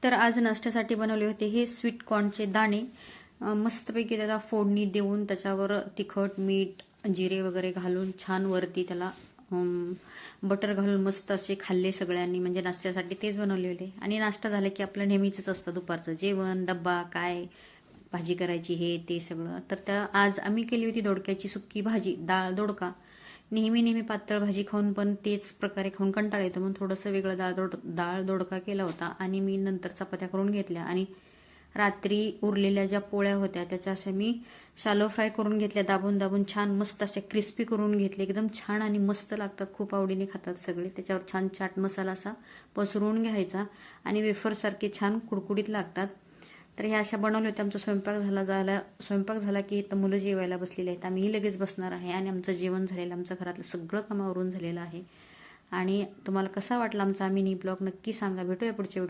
तर आज नाश्त्यासाठी बनवले होते हे स्वीट कॉर्नचे दाणे. मस्तपैकी त्याला फोडणी देऊन त्याच्यावर तिखट, मीठ, जिरे वगैरे घालून छान वरती त्याला बटर घालून मस्त असे खाल्ले सगळ्यांनी. म्हणजे नाश्त्यासाठी तेच बनवले होते. आणि नाश्ता झाला की आपलं नेहमीच असतं दुपारचं जेवण, डब्बा, काय भाजी करायची हे ते सगळं. तर त्या आज आम्ही केली होती दोडक्याची सुक्की भाजी, डाळ दोडका. नेहमी पातळ भाजी खाऊन पण तेच प्रकारे खाऊन कंटाळा येतो, म्हणून थोडंसं वेगळं डाळ दोडका केला होता. आणि मी नंतर चपात्या करून घेतल्या. आणि रात्री उरलेल्या ज्या पोळ्या होत्या त्याच्या अशा मी शालो फ्राय करून घेतल्या, दाबून दाबून छान मस्त अशा क्रिस्पी करून घेतले. एकदम छान आणि मस्त लागतात, खूप आवडीने खातात सगळे. त्याच्यावर छान चाट मसाला असा पसरवून घ्यायचा आणि वेफरसारखे छान कुडकुडीत लागतात. तर ह्या अशा बनवल्या होत्या. आमचा स्वयंपाक झाला की इथं मुलं जेवायला बसलेले आहेत. आम्ही लगेच बसणार आहे. आणि आमचं जेवण झालेलं, आमचं घरातलं सगळं कामावरून झालेलं आहे. आणि तुम्हाला कसा वाटला आमचा मिनी ब्लॉग नक्की सांगा. भेटूया पुढच्या व्हिडिओ.